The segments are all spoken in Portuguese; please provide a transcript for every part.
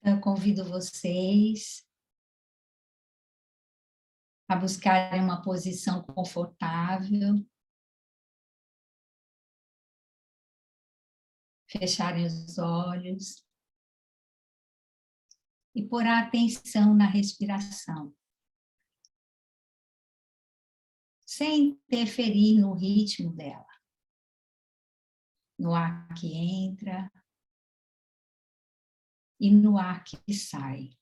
Eu convido vocês a buscarem uma posição confortável, fecharem os olhos e pôr a atenção na respiração, sem interferir no ritmo dela, no ar que entra e no ar que sai.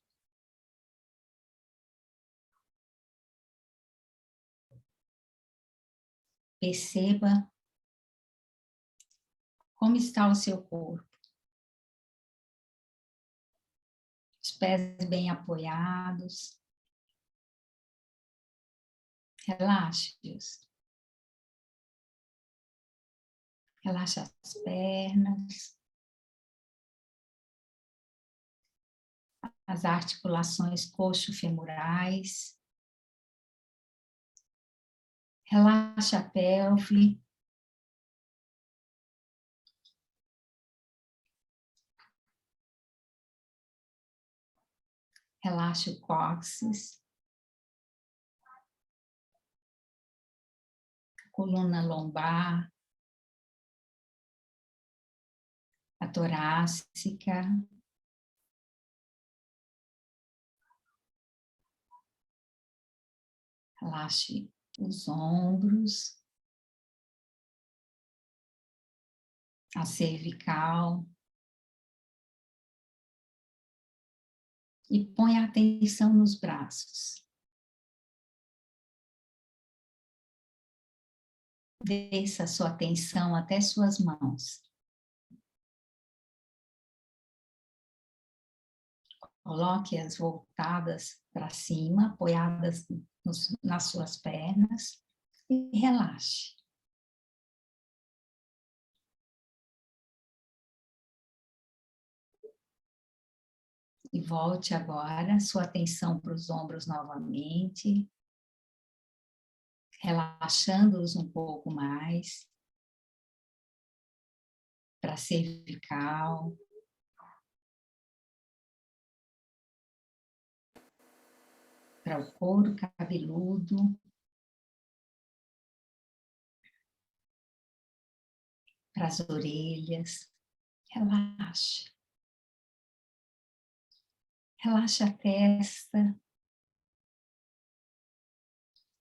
Perceba como está o seu corpo. Os pés bem apoiados. Relaxe-os. Relaxe as pernas. As articulações coxo-femorais. Relaxe a pelve. Relaxe o cóccix. Coluna lombar. A torácica. Relaxe os ombros. A cervical. E põe a atenção nos braços. Desça a sua atenção até suas mãos. Coloque-as voltadas para cima, apoiadas nas suas pernas e relaxe. E volte agora sua atenção para os ombros novamente, relaxando-os um pouco mais, para a cervical, para o couro cabeludo, para as orelhas. Relaxe. Relaxe a testa.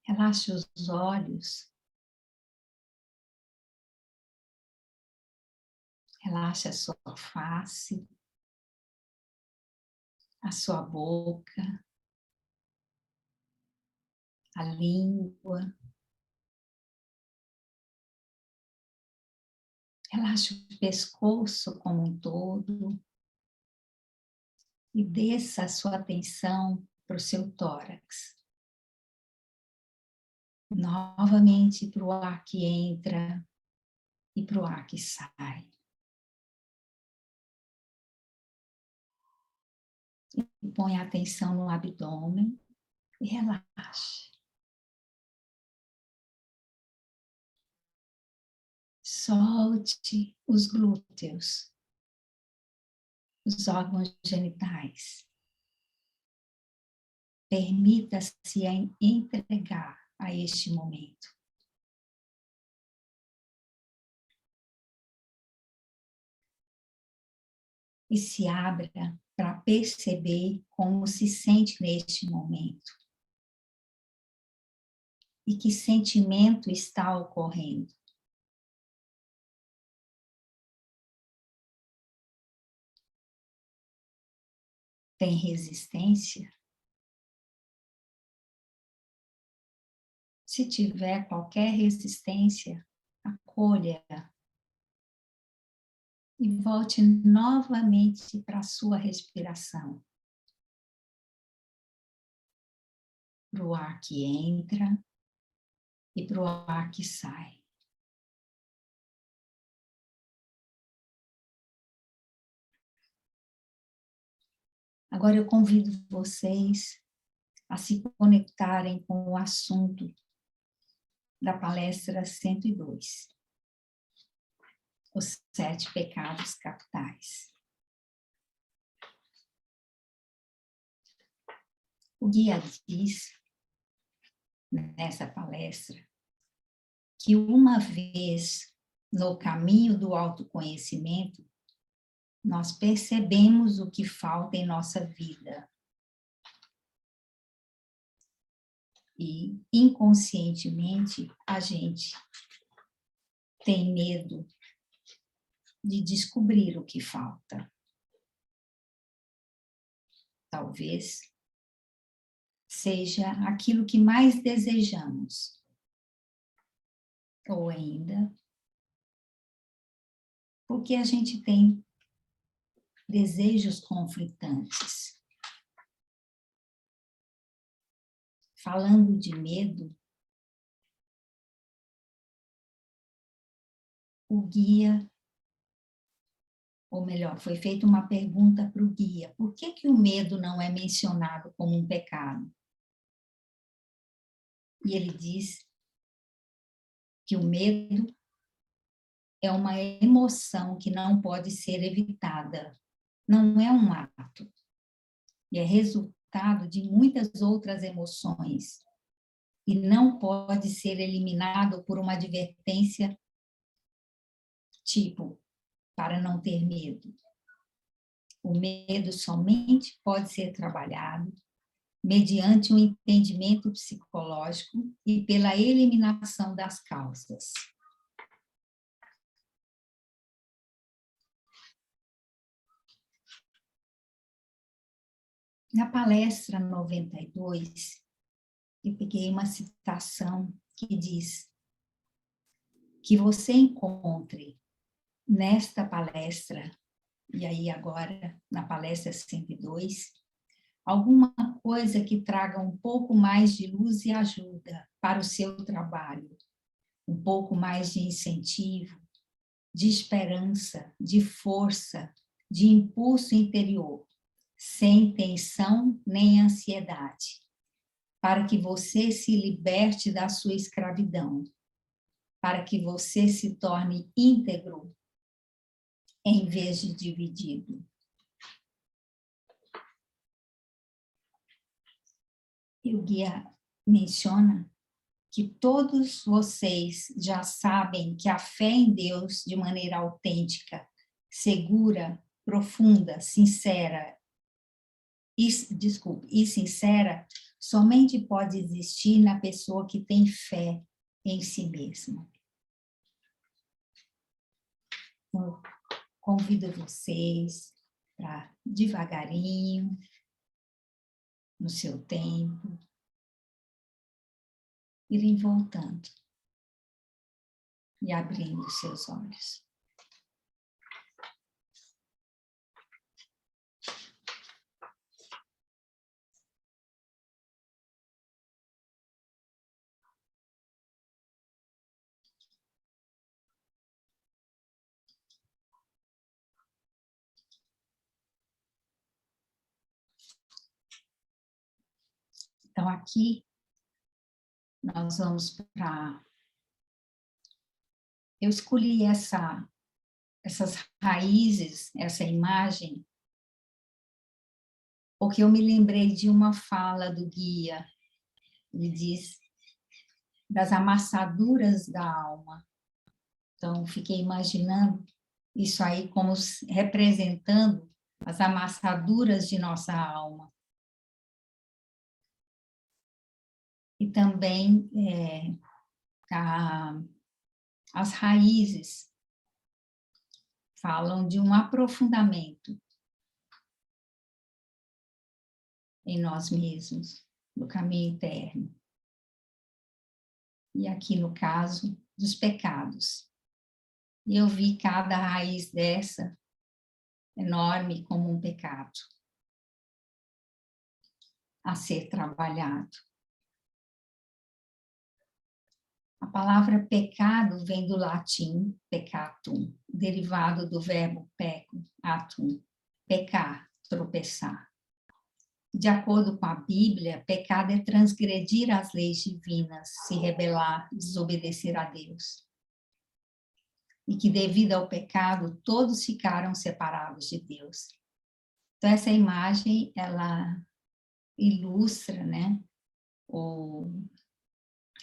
Relaxe os olhos. Relaxe a sua face, a sua boca, a língua. Relaxe o pescoço como um todo e desça a sua atenção para o seu tórax. Novamente para o ar que entra e para o ar que sai. E põe a atenção no abdômen e relaxe. Solte os glúteos, os órgãos genitais. Permita-se entregar a este momento. E se abra para perceber como se sente neste momento. E que sentimento está ocorrendo. Tem resistência? Se tiver qualquer resistência, acolha e volte novamente para a sua respiração. Para o ar que entra e para o ar que sai. Agora eu convido vocês a se conectarem com o assunto da palestra 102. Os 7 pecados capitais. O guia diz, nessa palestra, que uma vez no caminho do autoconhecimento, nós percebemos o que falta em nossa vida. E inconscientemente a gente tem medo de descobrir o que falta. Talvez seja aquilo que mais desejamos. Ou ainda, porque a gente tem desejos conflitantes. Falando de medo, o guia, ou melhor, foi feita uma pergunta para o guia: por que que o medo não é mencionado como um pecado? E ele diz que o medo é uma emoção que não pode ser evitada, não é um ato, e é resultado de muitas outras emoções, e não pode ser eliminado por uma advertência tipo, para não ter medo. O medo somente pode ser trabalhado mediante um entendimento psicológico e pela eliminação das causas. Na palestra 92, eu peguei uma citação que diz que você encontre nesta palestra, e aí agora na palestra 102, alguma coisa que traga um pouco mais de luz e ajuda para o seu trabalho, um pouco mais de incentivo, de esperança, de força, de impulso interior, sem tensão nem ansiedade, para que você se liberte da sua escravidão, para que você se torne íntegro em vez de dividido. E o guia menciona que todos vocês já sabem que a fé em Deus, de maneira autêntica, segura, profunda, sincera e sincera, somente pode existir na pessoa que tem fé em si mesma. Eu convido vocês para devagarinho, no seu tempo, irem voltando e abrindo seus olhos. Então, aqui, nós vamos para... Eu escolhi essas raízes, essa imagem, porque eu me lembrei de uma fala do guia. Ele diz das amassaduras da alma. Então, fiquei imaginando isso aí como representando as amassaduras de nossa alma. E também as raízes falam de um aprofundamento em nós mesmos, no caminho interno. E aqui, no caso, dos pecados. E eu vi cada raiz dessa enorme como um pecado a ser trabalhado. A palavra pecado vem do latim peccatum, derivado do verbo pecum, atum, pecar, tropeçar. De acordo com a Bíblia, pecado é transgredir as leis divinas, se rebelar, desobedecer a Deus. E que devido ao pecado, todos ficaram separados de Deus. Então, essa imagem, ela ilustra, né, o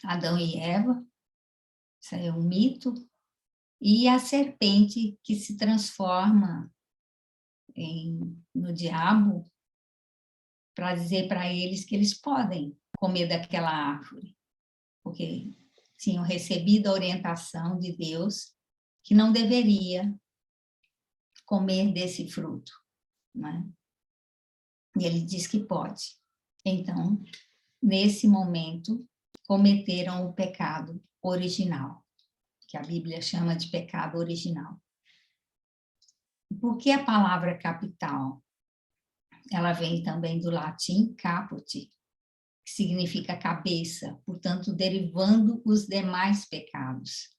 Adão e Eva, isso aí é um mito, e a serpente que se transforma no diabo para dizer para eles que eles podem comer daquela árvore, porque tinham recebido a orientação de Deus que não deveria comer desse fruto, né? E ele diz que pode. Então, nesse momento, cometeram o pecado original, que a Bíblia chama de pecado original. Por que a palavra capital? Ela vem também do latim caput, que significa cabeça, portanto, derivando os demais pecados,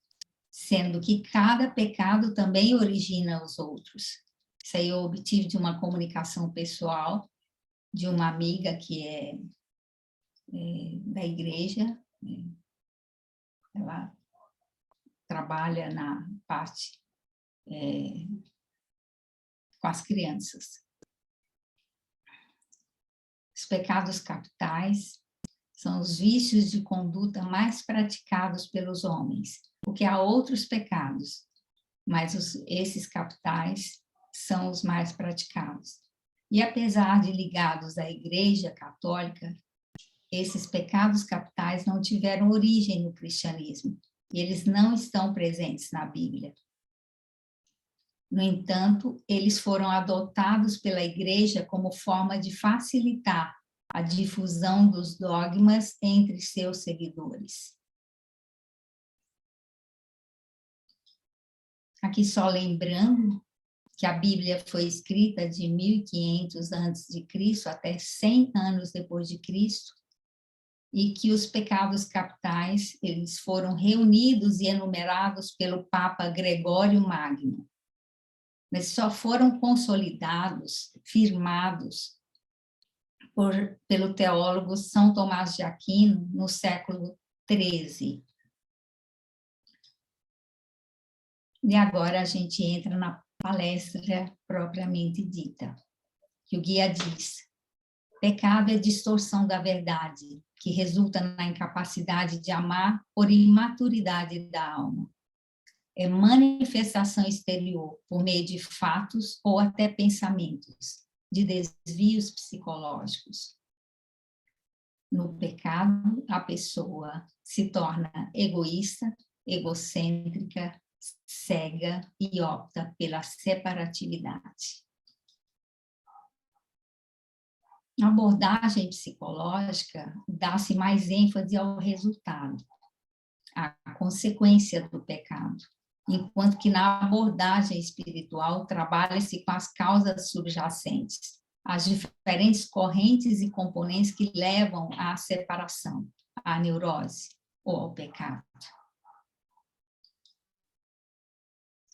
sendo que cada pecado também origina os outros. Isso aí eu obtive de uma comunicação pessoal de uma amiga que é da igreja, ela trabalha na parte com as crianças. Os pecados capitais são os vícios de conduta mais praticados pelos homens, porque há outros pecados, mas esses capitais são os mais praticados. E apesar de ligados à Igreja Católica, esses pecados capitais não tiveram origem no cristianismo, e eles não estão presentes na Bíblia. No entanto, eles foram adotados pela Igreja como forma de facilitar a difusão dos dogmas entre seus seguidores. Aqui só lembrando que a Bíblia foi escrita de 1500 a.C. até 100 anos depois de Cristo, e que os pecados capitais eles foram reunidos e enumerados pelo Papa Gregório Magno, mas só foram consolidados, firmados pelo teólogo São Tomás de Aquino no século XIII. E agora a gente entra na palestra propriamente dita, que o guia diz: pecado é distorção da verdade, que resulta na incapacidade de amar por imaturidade da alma. É manifestação exterior por meio de fatos ou até pensamentos, de desvios psicológicos. No pecado, a pessoa se torna egoísta, egocêntrica, cega e opta pela separatividade. Na abordagem psicológica, dá-se mais ênfase ao resultado, à consequência do pecado, enquanto que na abordagem espiritual trabalha-se com as causas subjacentes, as diferentes correntes e componentes que levam à separação, à neurose ou ao pecado.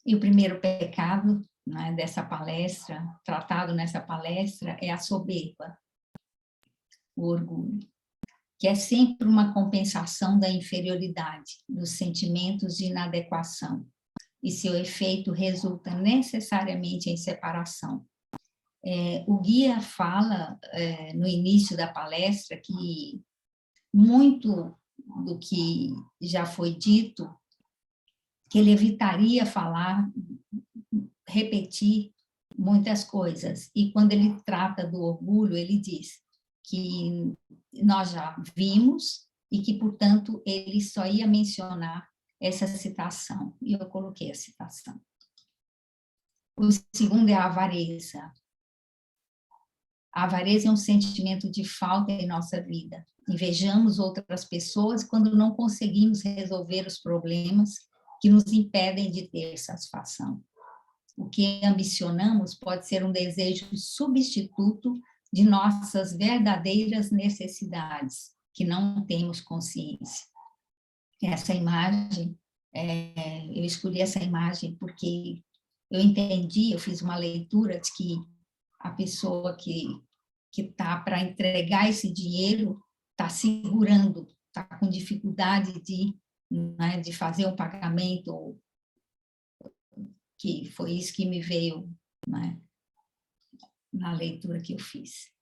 E o primeiro pecado, né, dessa palestra, tratado nessa palestra, é a soberba, o orgulho, que é sempre uma compensação da inferioridade, dos sentimentos de inadequação, e seu efeito resulta necessariamente em separação. O guia fala, no início da palestra, que muito do que já foi dito, que ele evitaria falar, repetir muitas coisas. E quando ele trata do orgulho, ele diz que nós já vimos e que, portanto, ele só ia mencionar essa citação. E eu coloquei a citação. O segundo é a avareza. A avareza é um sentimento de falta em nossa vida. Invejamos outras pessoas quando não conseguimos resolver os problemas que nos impedem de ter satisfação. O que ambicionamos pode ser um desejo substituto de nossas verdadeiras necessidades, que não temos consciência. Essa imagem, eu escolhi essa imagem porque eu entendi, eu fiz uma leitura de que a pessoa que está para entregar esse dinheiro está segurando, está com dificuldade né, de fazer um pagamento, que foi isso que me veio, né, na leitura que eu fiz.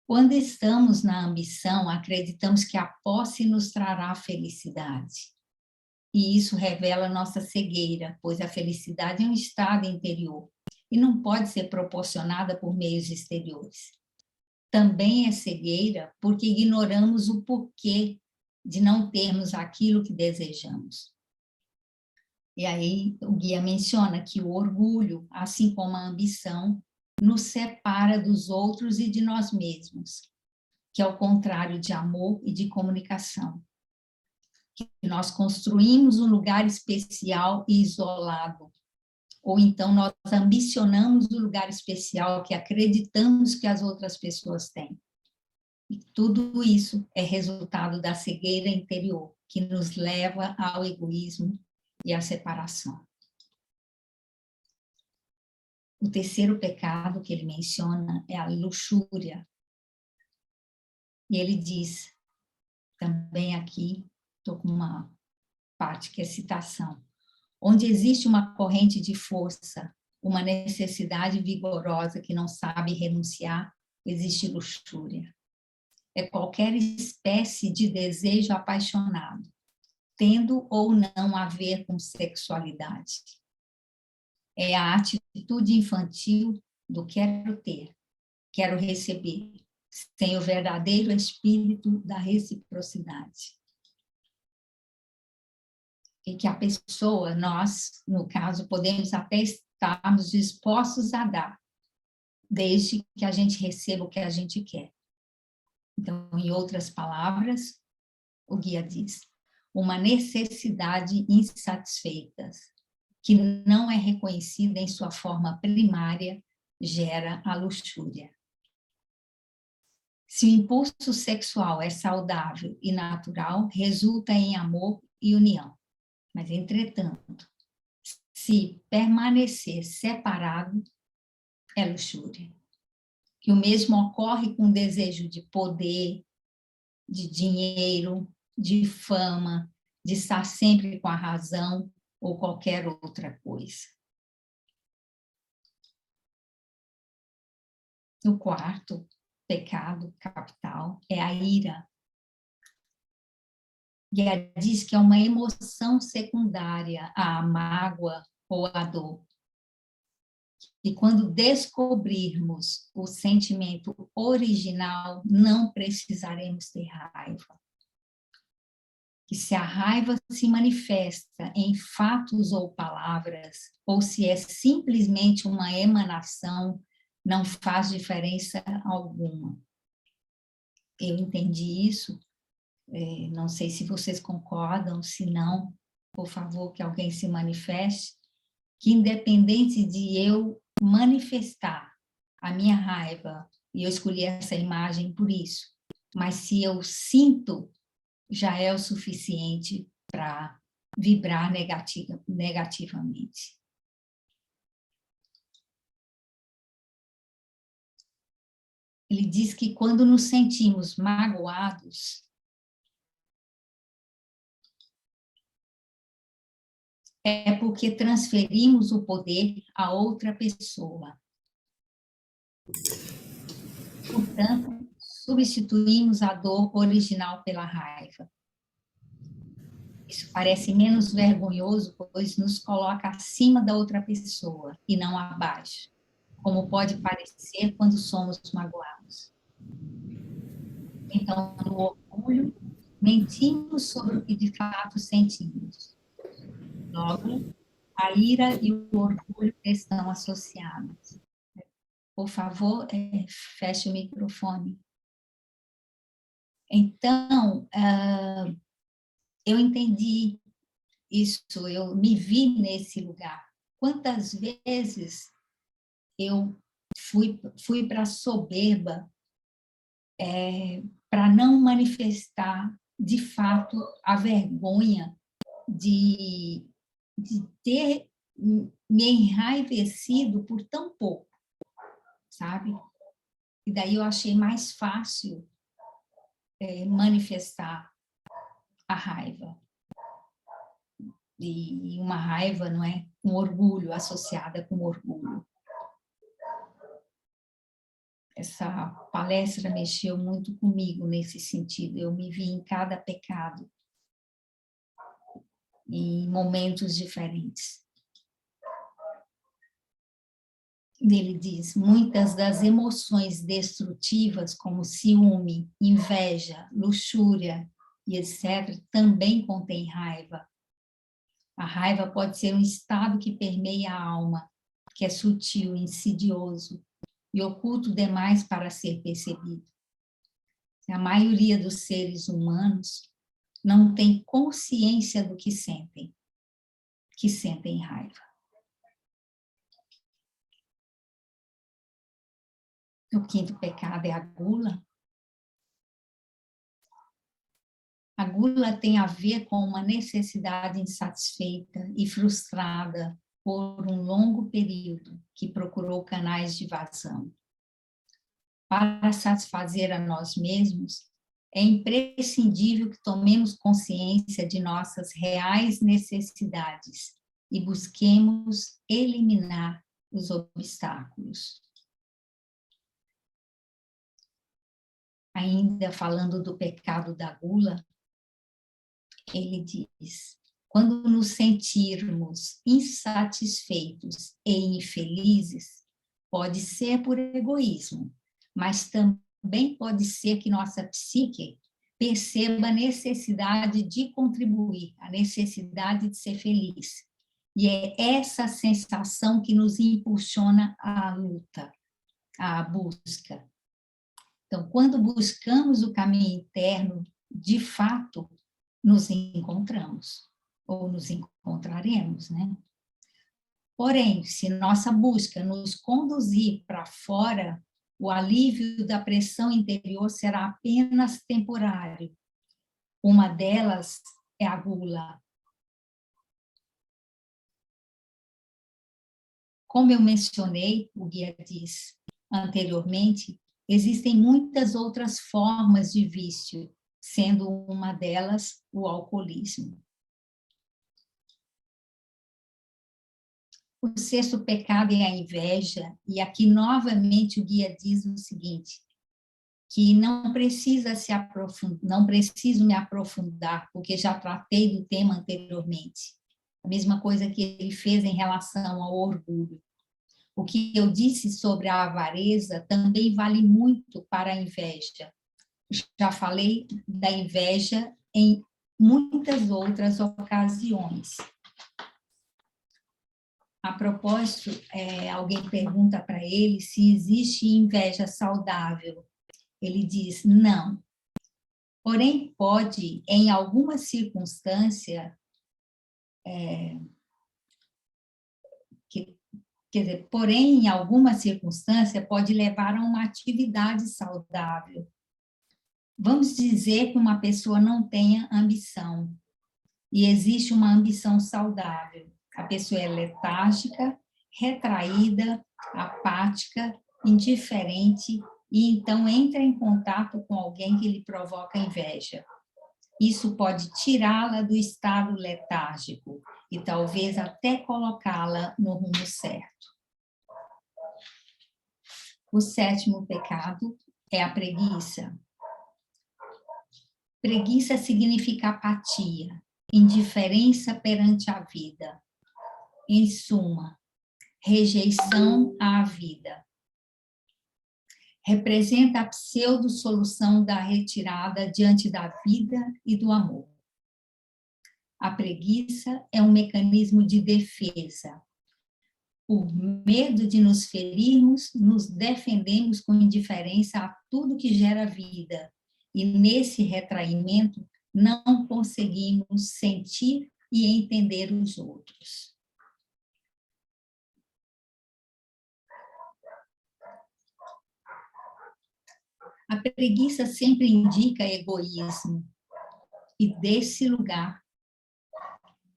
Quando estamos na ambição, acreditamos que a posse nos trará felicidade. E isso revela nossa cegueira, pois a felicidade é um estado interior e não pode ser proporcionada por meios exteriores. Também é cegueira porque ignoramos o porquê de não termos aquilo que desejamos. E aí o guia menciona que o orgulho, assim como a ambição, nos separa dos outros e de nós mesmos, que é o contrário de amor e de comunicação. Que nós construímos um lugar especial e isolado, ou então nós ambicionamos o lugar especial que acreditamos que as outras pessoas têm. E tudo isso é resultado da cegueira interior, que nos leva ao egoísmo e à separação. O terceiro pecado que ele menciona é a luxúria. E ele diz, também aqui, estou com uma parte que é citação, onde existe uma corrente de força, uma necessidade vigorosa que não sabe renunciar, existe luxúria. É qualquer espécie de desejo apaixonado, tendo ou não a ver com sexualidade. É a atitude infantil do quero ter, quero receber, sem o verdadeiro espírito da reciprocidade. E que a pessoa, nós, no caso, podemos até estarmos dispostos a dar, desde que a gente receba o que a gente quer. Então, em outras palavras, o guia diz, uma necessidade insatisfeita, que não é reconhecida em sua forma primária, gera a luxúria. Se o impulso sexual é saudável e natural, resulta em amor e união. Mas, entretanto, se permanecer separado, é luxúria. Que o mesmo ocorre com o desejo de poder, de dinheiro, de fama, de estar sempre com a razão ou qualquer outra coisa. O quarto pecado capital é a ira. E ela diz que é uma emoção secundária à mágoa ou à dor. E quando descobrirmos o sentimento original, não precisaremos ter raiva. Que se a raiva se manifesta em fatos ou palavras, ou se é simplesmente uma emanação, não faz diferença alguma. Eu entendi isso, não sei se vocês concordam, se não, por favor, que alguém se manifeste, que independente de eu manifestar a minha raiva, e eu escolhi essa imagem por isso, mas se eu sinto, já é o suficiente para vibrar negativamente. Ele diz que quando nos sentimos magoados, é porque transferimos o poder a outra pessoa. Portanto, substituímos a dor original pela raiva. Isso parece menos vergonhoso, pois nos coloca acima da outra pessoa e não abaixo, como pode parecer quando somos magoados. Então, no orgulho, mentimos sobre o que de fato sentimos. Logo, a ira e o orgulho estão associados. Por favor, feche o microfone. Então, eu entendi isso, eu me vi nesse lugar. Quantas vezes eu fui para a soberba para não manifestar, de fato, a vergonha de ter me enraivecido por tão pouco, sabe? E daí eu achei mais fácil manifestar a raiva. E uma raiva, não é? Um orgulho, associada com orgulho. Essa palestra mexeu muito comigo nesse sentido. Eu me vi em cada pecado, em momentos diferentes. Ele diz, muitas das emoções destrutivas, como ciúme, inveja, luxúria e etc., também contém raiva. A raiva pode ser um estado que permeia a alma, que é sutil, insidioso e oculto demais para ser percebido. A maioria dos seres humanos não tem consciência do que sentem raiva. O quinto pecado é a gula. A gula tem a ver com uma necessidade insatisfeita e frustrada por um longo período que procurou canais de vazão. Para satisfazer a nós mesmos, é imprescindível que tomemos consciência de nossas reais necessidades e busquemos eliminar os obstáculos. Ainda falando do pecado da gula, ele diz, quando nos sentirmos insatisfeitos e infelizes, pode ser por egoísmo, mas também pode ser que nossa psique perceba a necessidade de contribuir, a necessidade de ser feliz. E é essa sensação que nos impulsiona à luta, à busca. Então, quando buscamos o caminho interno, de fato, nos encontramos, ou nos encontraremos, né? Porém, se nossa busca nos conduzir para fora, o alívio da pressão interior será apenas temporário. Uma delas é a gula. Como eu mencionei, o guia diz anteriormente, existem muitas outras formas de vício, sendo uma delas o alcoolismo. O sexto pecado é a inveja, e aqui novamente o guia diz o seguinte, que não preciso me aprofundar, porque já tratei do tema anteriormente. A mesma coisa que ele fez em relação ao orgulho. O que eu disse sobre a avareza também vale muito para a inveja. Já falei da inveja em muitas outras ocasiões. A propósito, alguém pergunta para ele se existe inveja saudável. Ele diz, não. Porém, pode, em alguma circunstância, porém, em alguma circunstância, pode levar a uma atividade saudável. Vamos dizer que uma pessoa não tenha ambição, e existe uma ambição saudável. A pessoa é letárgica, retraída, apática, indiferente, e então entra em contato com alguém que lhe provoca inveja. Isso pode tirá-la do estado letárgico e talvez até colocá-la no rumo certo. O sétimo pecado é a preguiça. Preguiça significa apatia, indiferença perante a vida. Em suma, rejeição à vida. Representa a pseudo-solução da retirada diante da vida e do amor. A preguiça é um mecanismo de defesa. Por medo de nos ferirmos, nos defendemos com indiferença a tudo que gera vida. E nesse retraimento, não conseguimos sentir e entender os outros. A preguiça sempre indica egoísmo. E desse lugar,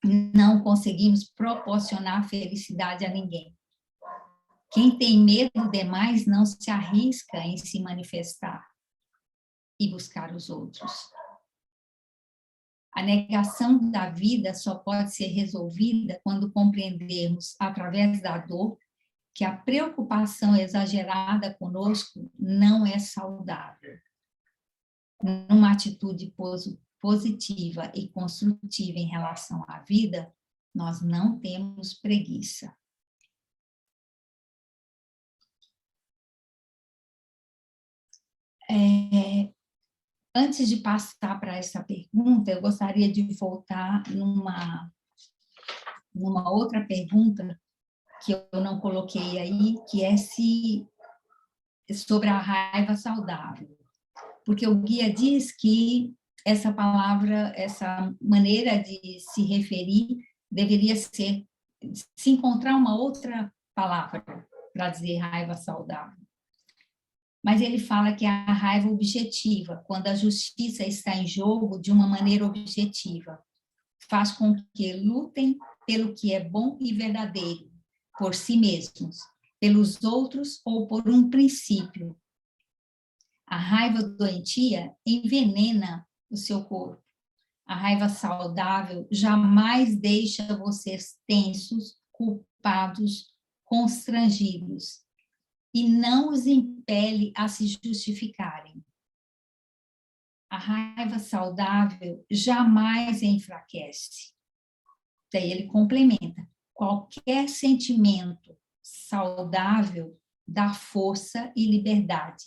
não conseguimos proporcionar felicidade a ninguém. Quem tem medo demais não se arrisca em se manifestar e buscar os outros. A negação da vida só pode ser resolvida quando compreendermos, através da dor, que a preocupação exagerada conosco não é saudável. Numa atitude positiva e construtiva em relação à vida, nós não temos preguiça. Antes de passar para essa pergunta, eu gostaria de voltar numa outra pergunta que eu não coloquei aí, que é sobre a raiva saudável. Porque o guia diz que essa palavra, essa maneira de se referir, deveria ser, se encontrar uma outra palavra para dizer raiva saudável. Mas ele fala que é a raiva objetiva, quando a justiça está em jogo de uma maneira objetiva, faz com que lutem pelo que é bom e verdadeiro, por si mesmos, pelos outros ou por um princípio. A raiva doentia envenena o seu corpo. A raiva saudável jamais deixa vocês tensos, culpados, constrangidos, e não os impele a se justificarem. A raiva saudável jamais enfraquece. Daí ele complementa: qualquer sentimento saudável dá força e liberdade,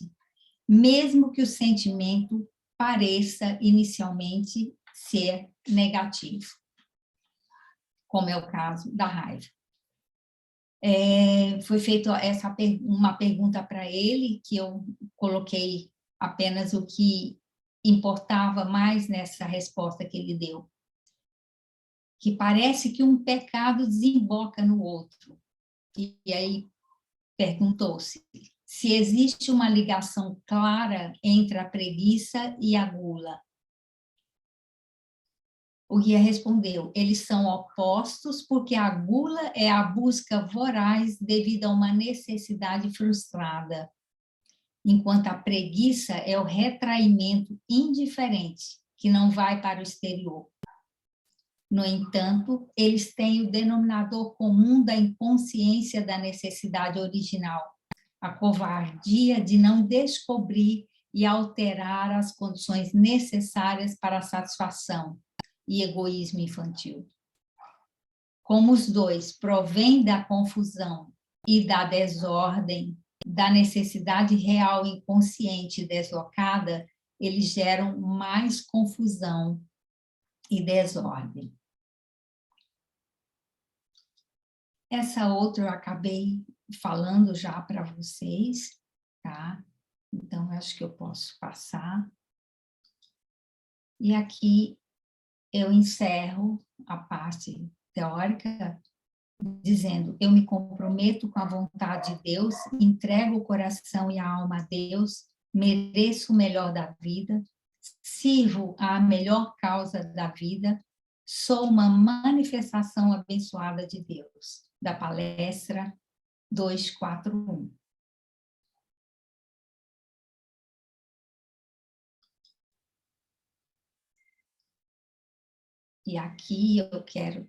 mesmo que o sentimento pareça inicialmente ser negativo, como é o caso da raiva. Foi feita uma pergunta para ele, que eu coloquei apenas o que importava mais nessa resposta que ele deu. Que parece que um pecado desemboca no outro. E aí perguntou-se se existe uma ligação clara entre a preguiça e a gula. O guia respondeu: eles são opostos porque a gula é a busca voraz devido a uma necessidade frustrada, enquanto a preguiça é o retraimento indiferente, que não vai para o exterior. No entanto, eles têm o denominador comum da inconsciência da necessidade original, a covardia de não descobrir e alterar as condições necessárias para a satisfação e egoísmo infantil. Como os dois provêm da confusão e da desordem, da necessidade real inconsciente deslocada, eles geram mais confusão e desordem. Essa outra eu acabei falando já para vocês, tá? Então, acho que eu posso passar. E aqui eu encerro a parte teórica dizendo: eu me comprometo com a vontade de Deus, entrego o coração e a alma a Deus, mereço o melhor da vida, sirvo à melhor causa da vida, sou uma manifestação abençoada de Deus. Da palestra 241. E aqui eu quero